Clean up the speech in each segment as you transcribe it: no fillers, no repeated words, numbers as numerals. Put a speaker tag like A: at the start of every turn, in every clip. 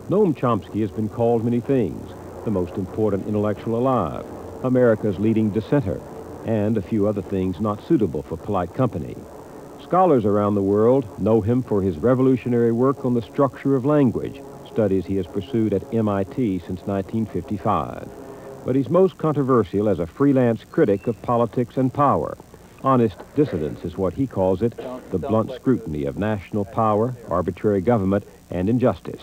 A: Noam Chomsky has been called many things: the most important intellectual alive, America's leading dissenter, and a few other things not suitable for polite company. Scholars around the world know him for his revolutionary work on the structure of language, studies he has pursued at MIT since 1955. But he's most controversial as a freelance critic of politics and power. Honest dissidence is what he calls it, the blunt scrutiny of national power, arbitrary government, and injustice.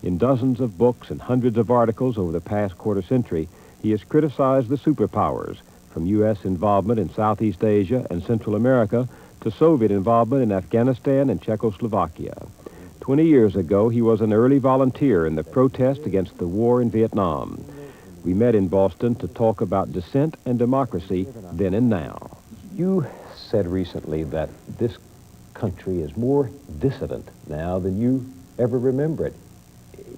A: In dozens of books and hundreds of articles over the past quarter century, he has criticized the superpowers, from U.S. involvement in Southeast Asia and Central America to Soviet involvement in Afghanistan and Czechoslovakia. 20 years ago, he was an early volunteer in the protest against the war in Vietnam. We met in Boston to talk about dissent and democracy then and now. You said recently that this country is more dissident now than you ever remember it,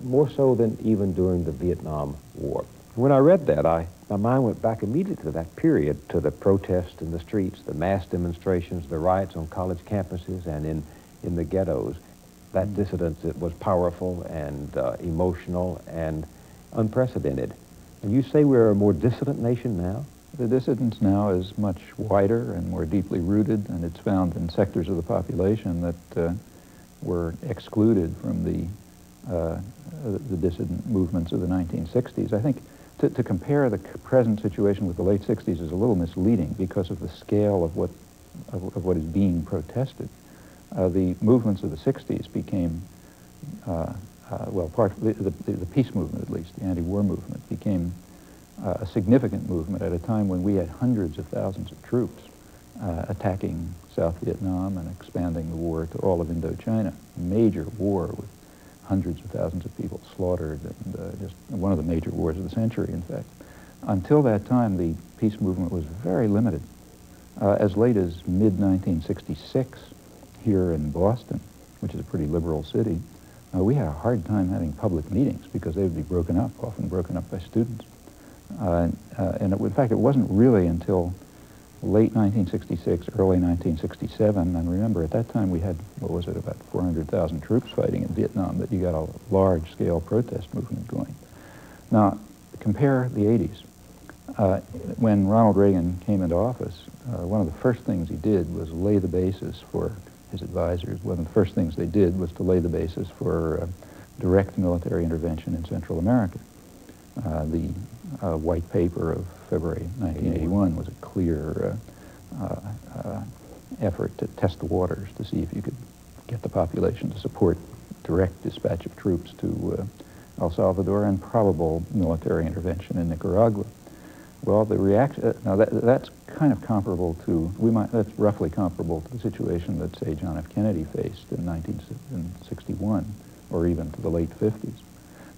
A: more so than even during the Vietnam War. When I read that, my mind went back immediately to that period, to the protests in the streets, the mass demonstrations, the riots on college campuses and in the ghettos. That dissidence, it was powerful and emotional and unprecedented. And you say we're a more dissident nation now?
B: The dissidence now is much wider and more deeply rooted, and it's found in sectors of the population that were excluded from the dissident movements of the 1960s. I think to compare the present situation with the late 60s is a little misleading because of the scale of what is being protested. The movements of the 60s became, the peace movement at least, the anti-war movement, became a significant movement at a time when we had hundreds of thousands of troops attacking South Vietnam and expanding the war to all of Indochina. A major war with hundreds of thousands of people slaughtered, and just one of the major wars of the century, in fact. Until that time, the peace movement was very limited. As late as mid-1966, here in Boston, which is a pretty liberal city, we had a hard time having public meetings because they would be broken up, often broken up by students. In fact, it wasn't really until late 1966, early 1967, and remember at that time we had, about 400,000 troops fighting in Vietnam, that you got a large-scale protest movement going. Now, compare the 80s. When Ronald Reagan came into office, one of the first things he did was lay the basis for his advisors. One of the first things they did was to lay the basis for direct military intervention in Central America. The white paper of February 1981 was a clear effort to test the waters to see if you could get the population to support direct dispatch of troops to El Salvador and probable military intervention in Nicaragua. Well, the reaction, now that's kind of comparable to, that's roughly comparable to the situation that, say, John F. Kennedy faced in 1961, or even to the late 50s.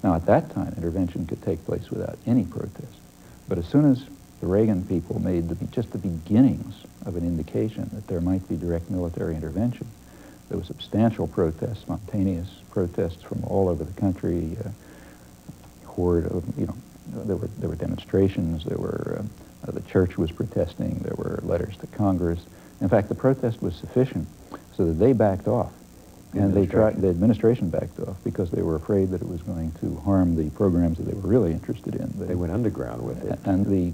B: Now, at that time, intervention could take place without any protest. But as soon as the Reagan people made just the beginnings of an indication that there might be direct military intervention, there was substantial protests, spontaneous protests from all over the country, horde of, there were demonstrations, the church was protesting, there were letters to Congress. In fact, the protest was sufficient so that they backed off. And the administration backed off because they were afraid that it was going to harm the programs that they were really interested in.
A: They went underground with it.
B: And the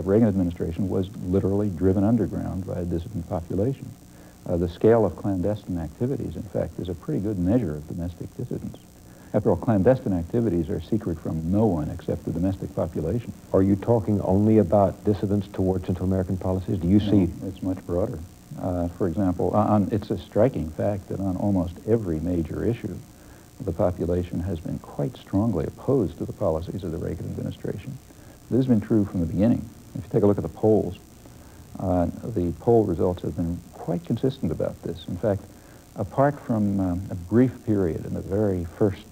B: Reagan administration was literally driven underground by a dissident population. The scale of clandestine activities, in fact, is a pretty good measure of domestic dissidence. After all, clandestine activities are secret from no one except the domestic population.
A: Are you talking only about dissidence towards Central American policies? Do you see...
B: It's much broader. For example, it's a striking fact that on almost every major issue, the population has been quite strongly opposed to the policies of the Reagan administration. This has been true from the beginning. If you take a look at the polls, the poll results have been quite consistent about this. In fact, apart from a brief period in the very first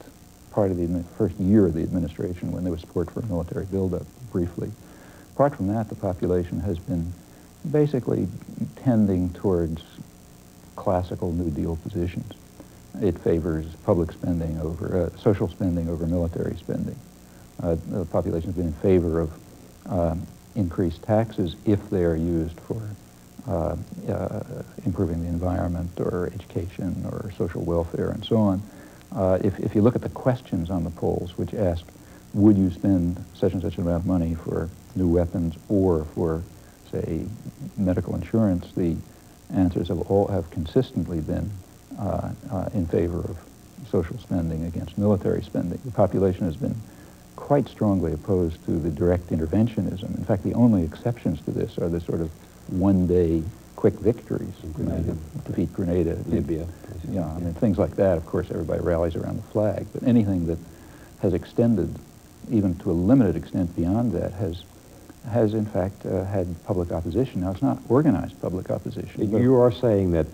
B: part of the first year of the administration when there was support for a military buildup, briefly, apart from that, the population has been basically tending towards classical New Deal positions. It favors public spending over, social spending over military spending. The population has been in favor of increased taxes if they are used for improving the environment or education or social welfare and so on. If you look at the questions on the polls, which ask, would you spend such and such an amount of money for new weapons or for, say, medical insurance, the answers have consistently been in favor of social spending against military spending. The population has been quite strongly opposed to the direct interventionism. In fact, the only exceptions to this are the sort of one-day quick victories.
C: Grenada.
B: Defeat Grenada.
C: Libya.
B: Yeah, I mean, things like that, of course, everybody rallies around the flag. But anything that has extended, even to a limited extent beyond that, has in fact had public opposition. Now, it's not organized public opposition.
C: You are saying that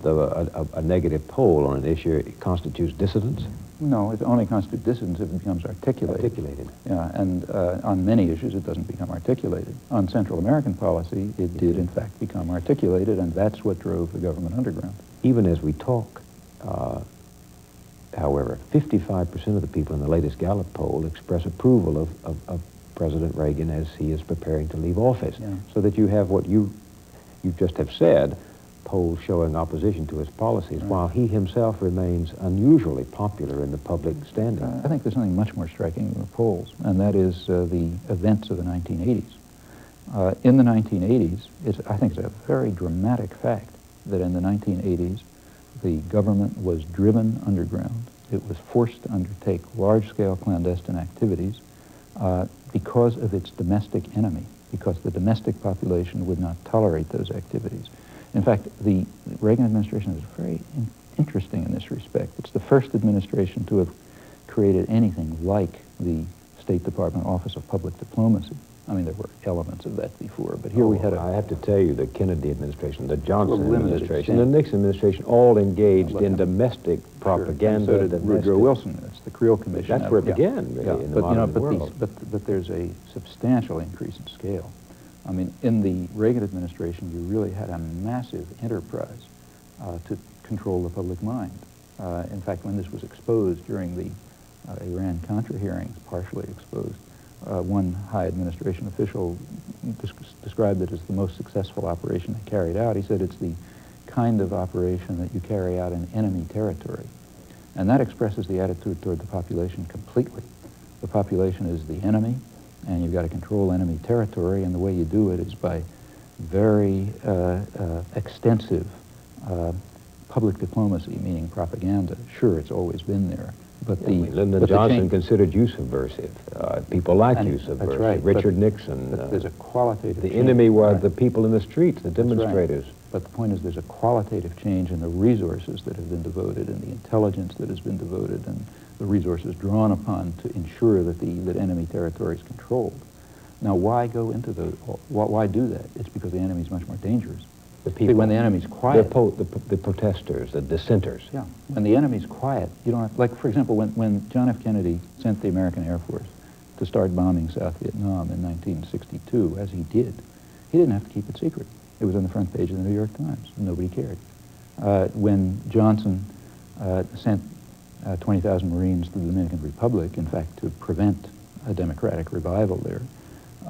C: a negative poll on an issue constitutes dissidence?
B: No, it only constitutes dissidence if it becomes articulated.
C: Articulated.
B: Yeah, and on many issues it doesn't become articulated. On Central American policy, it did in fact become articulated, and that's what drove the government underground.
C: Even as we talk, however, 55% of the people in the latest Gallup poll express approval of President Reagan as he is preparing to leave office.
B: Yeah.
C: So that you have what you just have said, polls showing opposition to his policies,
B: right,
C: while he himself remains unusually popular in the public standing.
B: I think there's something much more striking than the polls, and that is the events of the 1980s. In the 1980s, I think it's a very dramatic fact that in the 1980s, the government was driven underground. It was forced to undertake large-scale clandestine activities because of its domestic enemy, because the domestic population would not tolerate those activities. In fact, the Reagan administration is very interesting in this respect. It's the first administration to have created anything like the State Department Office of Public Diplomacy. I mean, there were elements of that before, but here we had
C: I have to tell you, the Kennedy administration, the Johnson
B: limited
C: administration,
B: extent.
C: the Nixon administration, all engaged in domestic propaganda.
B: Sure. And so did Woodrow Wilson. That's the Creel Commission.
C: That's where it began, really, in the modern world.
B: But there's a substantial increase in scale. I mean, in the Reagan administration, you really had a massive enterprise to control the public mind. In fact, when this was exposed during the Iran-Contra hearings, partially exposed, one high administration official described it as the most successful operation they carried out. He said it's the kind of operation that you carry out in enemy territory. And that expresses the attitude toward the population completely. The population is the enemy, and you've got to control enemy territory, and the way you do it is by very extensive public diplomacy, meaning propaganda. Sure, it's always been there. But
C: Lyndon Johnson considered you subversive. People like you subversive.
B: That's right.
C: Richard Nixon.
B: But there's a qualitative
C: The
B: change.
C: enemy were the people in the streets, the demonstrators.
B: Right. But the point is there's a qualitative change in the resources that have been devoted and the intelligence that has been devoted and the resources drawn upon to ensure that that enemy territory is controlled. Now, why go into why do that? It's because the enemy is much more dangerous.
C: The people,
B: when the enemy's quiet,
C: the protesters, the dissenters.
B: Yeah, when the enemy's quiet, you don't have, like, for example, when John F. Kennedy sent the American Air Force to start bombing South Vietnam in 1962, as he did, he didn't have to keep it secret. It was on the front page of the New York Times. Nobody cared. When Johnson sent 20,000 Marines to the Dominican Republic, in fact, to prevent a democratic revival there,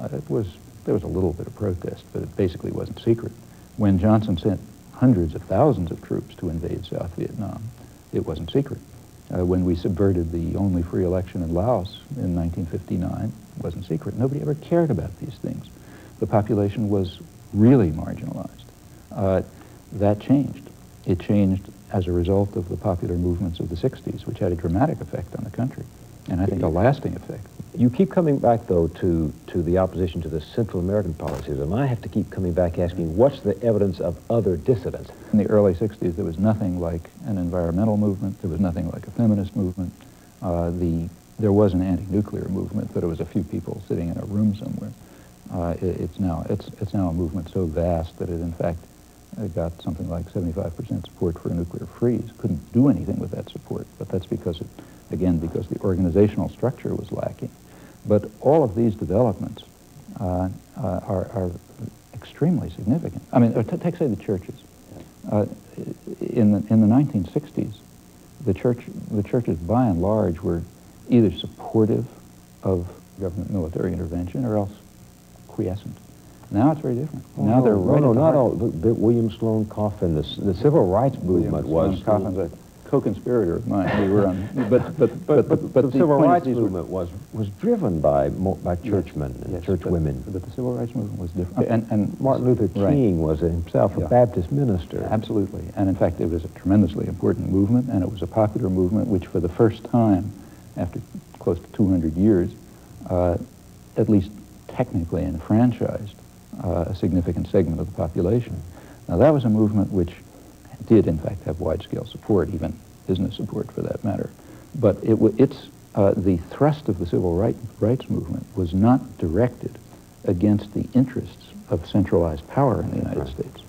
B: there was a little bit of protest, but it basically wasn't secret. When Johnson sent hundreds of thousands of troops to invade South Vietnam, it wasn't secret. When we subverted the only free election in Laos in 1959, it wasn't secret. Nobody ever cared about these things. The population was really marginalized. That changed. It changed as a result of the popular movements of the 60s, which had a dramatic effect on the country, and I think a lasting effect.
C: You keep coming back, though, to the opposition to the Central American policies, and I have to keep coming back asking, what's the evidence of other dissidents?
B: In the early 60s, there was nothing like an environmental movement. There was nothing like a feminist movement. There was an anti-nuclear movement, but it was a few people sitting in a room somewhere. It's now a movement so vast that it, in fact, got something like 75% support for a nuclear freeze. Couldn't do anything with that support, but that's because because the organizational structure was lacking. But all of these developments are extremely significant. I mean, take, say, the churches. In the 1960s, the churches, by and large, were either supportive of government military intervention or else quiescent. Now it's very different. Now they're not
C: all. William Sloane Coffin, the civil rights movement was
B: Coffin's a co-conspirator of mine. We were on, but
C: the civil
B: point
C: rights
B: is
C: movement was driven by churchmen and churchwomen.
B: But the civil rights movement was different. And
C: Martin Luther King was himself a Baptist minister.
B: Absolutely. And in fact, it was a tremendously important movement, and it was a popular movement which for the first time, after close to 200 years, at least technically enfranchised a significant segment of the population. Now, that was a movement which did, in fact, have wide-scale support, even business support for that matter. But the thrust of the civil rights movement was not directed against the interests of centralized power in the United States.